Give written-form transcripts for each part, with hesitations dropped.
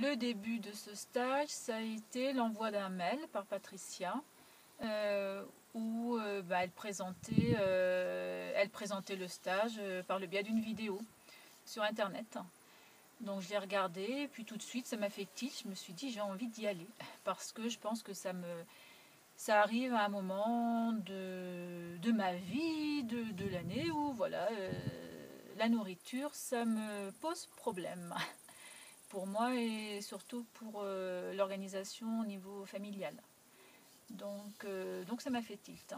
le début de ce stage, ça a été l'envoi d'un mail par Patricia où elle présentait le stage par le biais d'une vidéo sur Internet. Donc je l'ai regardé et puis tout de suite ça m'a fait tilt. Je me suis dit j'ai envie d'y aller parce que je pense que ça arrive à un moment de ma vie, de l'année où voilà, la nourriture ça me pose problème pour moi et surtout pour l'organisation au niveau familial. Donc ça m'a fait tilt.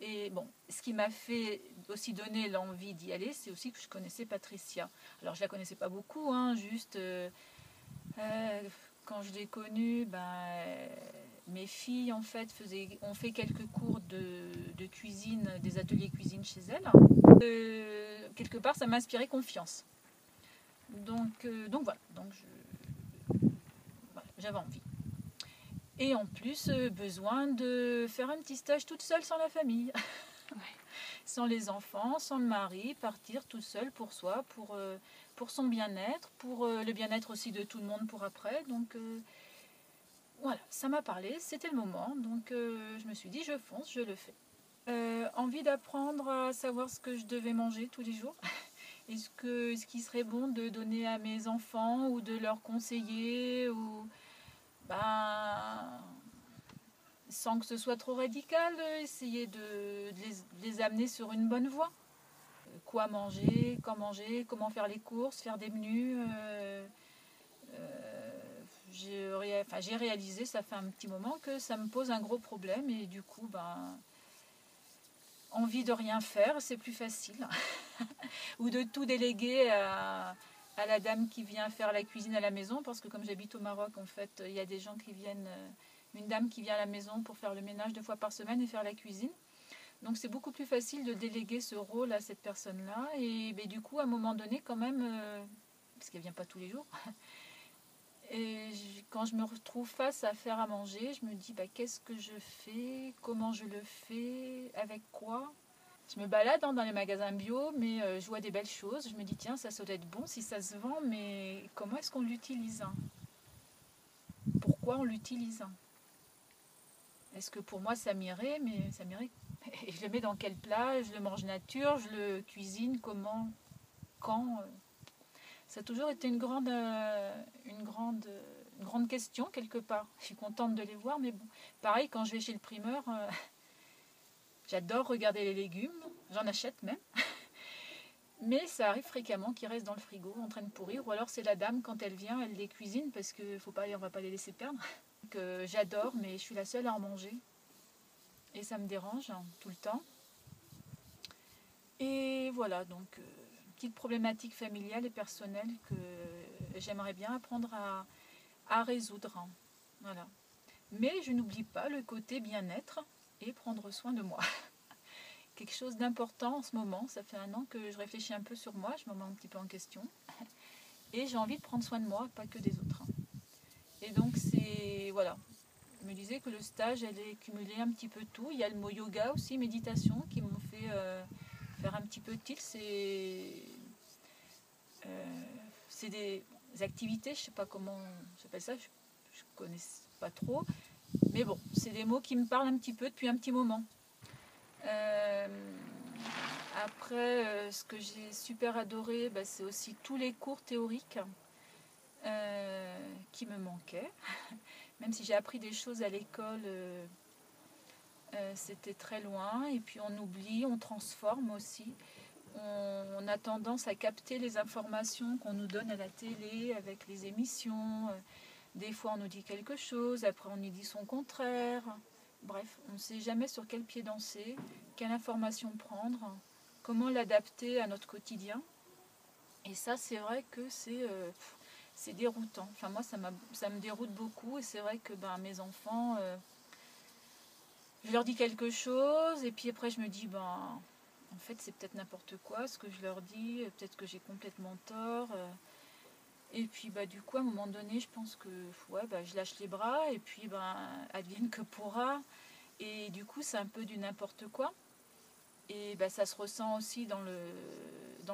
Et bon, ce qui m'a fait aussi donner l'envie d'y aller, c'est aussi que je connaissais Patricia. Alors je la connaissais pas beaucoup, hein, juste quand je l'ai connue, mes filles en fait ont fait quelques cours de cuisine, des ateliers cuisine chez elles. Quelque part, ça m'a inspiré confiance. Donc voilà, voilà, j'avais envie. Et en plus, besoin de faire un petit stage toute seule sans la famille. Sans les enfants, sans le mari, partir tout seul pour soi, pour son bien-être, pour le bien-être aussi de tout le monde pour après. Donc voilà, ça m'a parlé, c'était le moment. Donc je me suis dit, je fonce, je le fais. Envie d'apprendre à savoir ce que je devais manger tous les jours. Ce qui serait bon de donner à mes enfants ou de leur conseiller ou sans que ce soit trop radical, essayer de les amener sur une bonne voie. Quoi manger, quand manger, comment faire les courses, faire des menus. J'ai réalisé, ça fait un petit moment, que ça me pose un gros problème et du coup, envie de rien faire, c'est plus facile. Ou de tout déléguer à la dame qui vient faire la cuisine à la maison, parce que comme j'habite au Maroc, en fait, il y a des gens qui viennent, une dame qui vient à la maison pour faire le ménage 2 fois par semaine et faire la cuisine. Donc c'est beaucoup plus facile de déléguer ce rôle à cette personne-là. Et du coup, à un moment donné, quand même, parce qu'elle ne vient pas tous les jours, et quand je me retrouve face à faire à manger, je me dis qu'est-ce que je fais, comment je le fais, avec quoi. Je me balade dans les magasins bio, mais je vois des belles choses. Je me dis tiens, ça doit être bon si ça se vend, mais comment est-ce qu'on l'utilise? Pourquoi on l'utilise? Est-ce que pour moi ça m'irait? Mais ça m'irait. Et je le mets dans quel plat? Je le mange nature, je le cuisine, comment, quand? Ça a toujours été une grande question quelque part. Je suis contente de les voir, mais bon. Pareil, quand je vais chez le primeur, j'adore regarder les légumes, j'en achète même. Mais ça arrive fréquemment qu'ils restent dans le frigo en train de pourrir, ou alors c'est la dame quand elle vient, elle les cuisine parce qu'on ne va pas les laisser perdre. Donc, j'adore, mais je suis la seule à en manger. Et ça me dérange tout le temps. Et voilà, donc petite problématique familiale et personnelle que j'aimerais bien apprendre à résoudre. Voilà. Mais je n'oublie pas le côté bien-être et prendre soin de moi. Quelque chose d'important en ce moment. Ça fait 1 an que je réfléchis un peu sur moi, je me remets un petit peu en question. Et j'ai envie de prendre soin de moi, pas que des autres. Et donc voilà. Je me disais que le stage allait cumuler un petit peu tout. Il y a le mot yoga aussi, méditation, qui m'ont fait faire un petit peu tilt. C'est des activités, je ne sais pas comment j'appelle ça, je ne connais pas trop. Mais bon, c'est des mots qui me parlent un petit peu depuis un petit moment. Après, ce que j'ai super adoré, c'est aussi tous les cours théoriques qui me manquaient. Même si j'ai appris des choses à l'école, c'était très loin. Et puis on oublie, on transforme aussi. On a tendance à capter les informations qu'on nous donne à la télé avec les émissions. Des fois on nous dit quelque chose, après on nous dit son contraire. Bref, on ne sait jamais sur quel pied danser, quelle information prendre, comment l'adapter à notre quotidien. Et ça, c'est vrai que c'est déroutant. Enfin, moi, ça me déroute beaucoup. Et c'est vrai que mes enfants, je leur dis quelque chose. Et puis après, je me dis, en fait, c'est peut-être n'importe quoi ce que je leur dis. Peut-être que j'ai complètement tort. Et puis, du coup, à un moment donné, je pense que je lâche les bras. Et puis, advienne que pourra. Et du coup, c'est un peu du n'importe quoi. Et bah, ça se ressent aussi dans le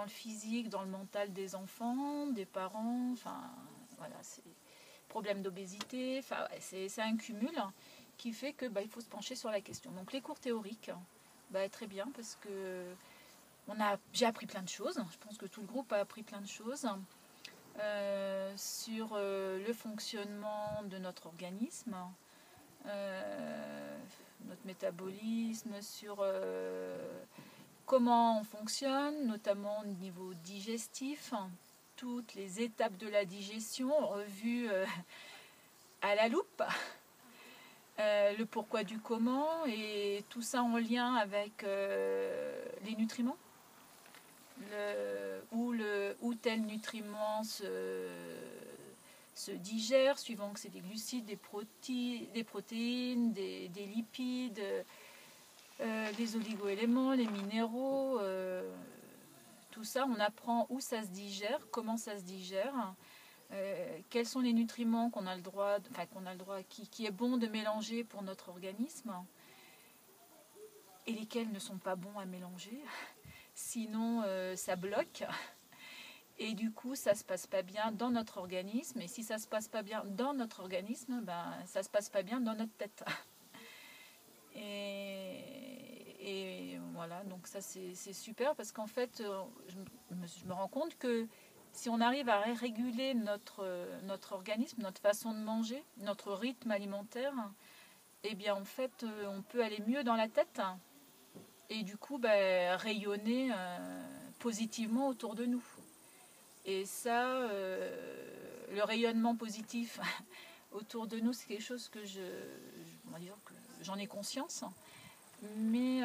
physique, dans le mental des enfants, des parents, enfin voilà, c'est problème d'obésité, enfin ouais, c'est un cumul qui fait que bah, il faut se pencher sur la question. Donc les cours théoriques, bah, très bien parce que j'ai appris plein de choses, je pense que tout le groupe a appris plein de choses sur le fonctionnement de notre organisme, notre métabolisme, sur comment on fonctionne, notamment au niveau digestif, toutes les étapes de la digestion revues à la loupe, le pourquoi du comment, et tout ça en lien avec les nutriments, où tel nutriment se digère, suivant que c'est des glucides, des protéines, des lipides, les oligo-éléments, les minéraux, tout ça, on apprend où ça se digère, comment ça se digère, quels sont les nutriments qu'on a le droit, qui est bon de mélanger pour notre organisme, et lesquels ne sont pas bons à mélanger, sinon ça bloque. Et du coup, ça ne se passe pas bien dans notre organisme. Et si ça ne se passe pas bien dans notre organisme, ben, ça ne se passe pas bien dans notre tête. Et voilà, donc ça c'est super parce qu'en fait, je me rends compte que si on arrive à réguler notre organisme, notre façon de manger, notre rythme alimentaire, eh bien en fait, on peut aller mieux dans la tête et du coup ben, rayonner positivement autour de nous. Et ça, le rayonnement positif autour de nous, c'est quelque chose que on va dire que j'en ai conscience. Mais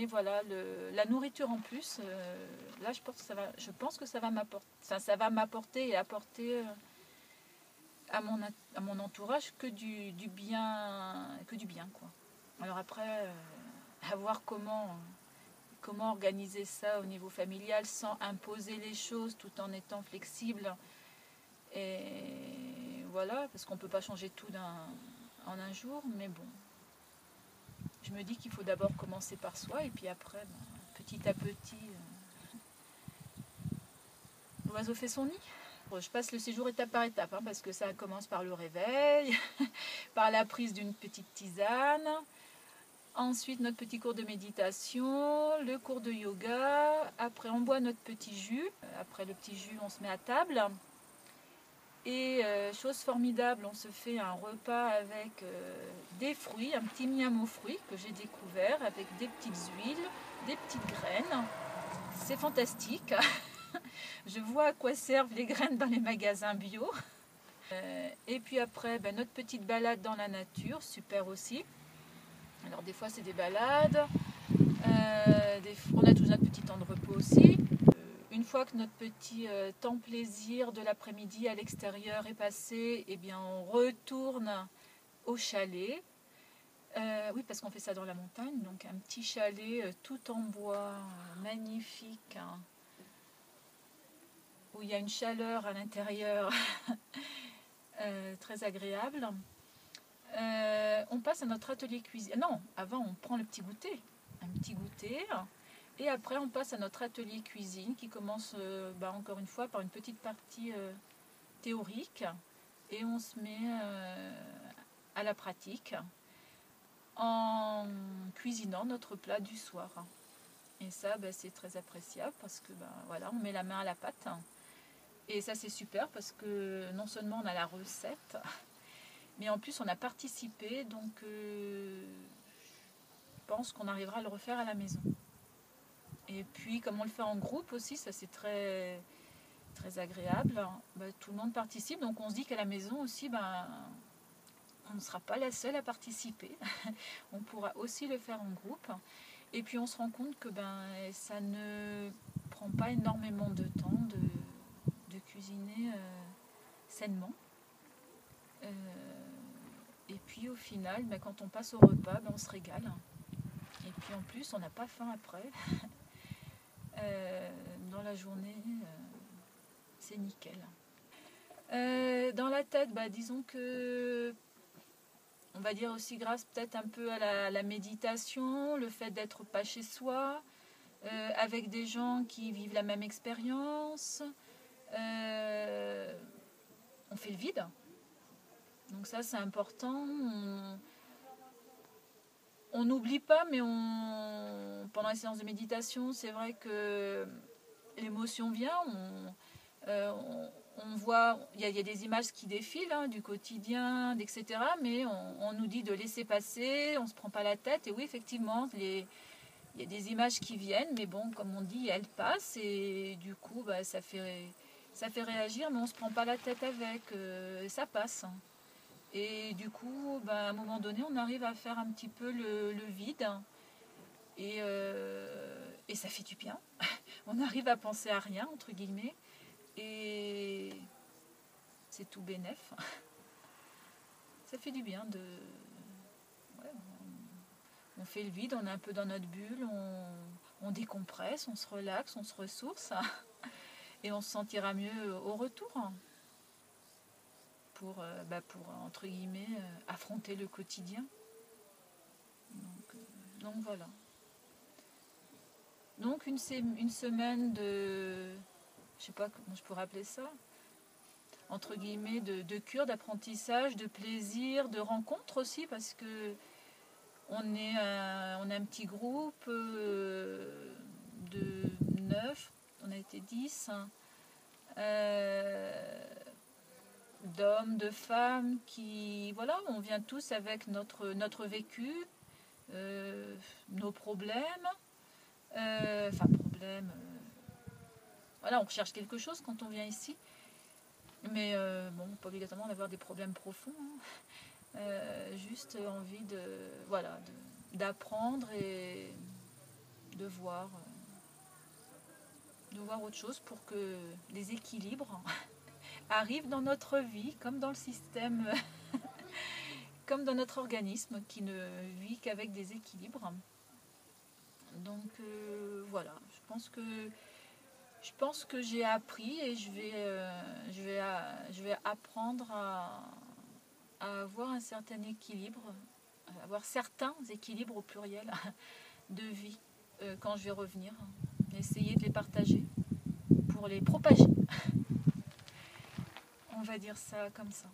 voilà, la nourriture en plus, là je pense que ça va m'apporter et apporter à mon entourage que du bien, quoi. Alors après, à voir comment organiser ça au niveau familial sans imposer les choses tout en étant flexible. Et voilà, parce qu'on ne peut pas changer tout en un jour, mais bon. Je me dis qu'il faut d'abord commencer par soi et puis après, petit à petit, l'oiseau fait son nid. Bon, je passe le séjour étape par étape, parce que ça commence par le réveil, par la prise d'une petite tisane, ensuite notre petit cours de méditation, le cours de yoga, après on boit notre petit jus, après le petit jus on se met à table. Et chose formidable, on se fait un repas avec des fruits, un petit miam aux fruits que j'ai découvert avec des petites huiles, des petites graines. C'est fantastique. Je vois à quoi servent les graines dans les magasins bio. Et puis après, notre petite balade dans la nature, super aussi. Alors des fois c'est des balades, on a tous notre petit temps de repos aussi. Une fois que notre petit temps plaisir de l'après-midi à l'extérieur est passé, eh bien on retourne au chalet. Oui, parce qu'on fait ça dans la montagne, donc un petit chalet tout en bois, magnifique, où il y a une chaleur à l'intérieur très agréable. On passe à notre atelier cuisine. Non, avant on prend le petit goûter, un petit goûter. Et après, on passe à notre atelier cuisine qui commence, encore une fois, par une petite partie théorique. Et on se met à la pratique en cuisinant notre plat du soir. Et ça, c'est très appréciable parce que voilà, on met la main à la pâte. Et ça, c'est super parce que non seulement on a la recette, mais en plus on a participé. Donc, je pense qu'on arrivera à le refaire à la maison. Et puis, comme on le fait en groupe aussi, ça c'est très, très agréable. Tout le monde participe, donc on se dit qu'à la maison aussi, on ne sera pas la seule à participer. On pourra aussi le faire en groupe. Et puis on se rend compte que ça ne prend pas énormément de temps de cuisiner sainement. Et puis au final, quand on passe au repas, on se régale. Et puis en plus, on n'a pas faim après. Dans la journée, c'est nickel. Dans la tête, disons que on va dire aussi grâce peut-être un peu à la méditation, le fait d'être pas chez soi, avec des gens qui vivent la même expérience. On fait le vide. Donc ça, c'est important. On n'oublie pas, mais pendant les séances de méditation, c'est vrai que l'émotion vient. On voit, il y a des images qui défilent du quotidien, etc. Mais on nous dit de laisser passer, on ne se prend pas la tête. Et oui, effectivement, il y a des images qui viennent, mais bon, comme on dit, elles passent. Et du coup, ça fait réagir, mais on ne se prend pas la tête avec. Ça passe. Et du coup, à un moment donné, on arrive à faire un petit peu le vide. Et ça fait du bien. On arrive à penser à rien, entre guillemets. Et c'est tout bénef. Ça fait du bien de... Ouais, on fait le vide, on est un peu dans notre bulle, on décompresse, on se relaxe, on se ressource. Et on se sentira mieux au retour. Pour entre guillemets, affronter le quotidien. Donc voilà. Donc une semaine de... Je sais pas comment je pourrais appeler ça. Entre guillemets, de cure, d'apprentissage, de plaisir, de rencontre aussi, parce que on est un petit groupe de 9, on a été 10, d'hommes, de femmes, qui, voilà, on vient tous avec notre vécu, nos problèmes, voilà, on recherche quelque chose quand on vient ici, mais bon, pas obligatoirement d'avoir des problèmes profonds, juste envie d'apprendre et de voir autre chose pour que les équilibres arrivent dans notre vie, comme dans le système, comme dans notre organisme qui ne vit qu'avec des équilibres. Donc voilà, je pense que j'ai appris et je vais apprendre à avoir un certain équilibre, avoir certains équilibres au pluriel de vie quand je vais revenir. Essayer de les partager pour les propager. On va dire ça comme ça.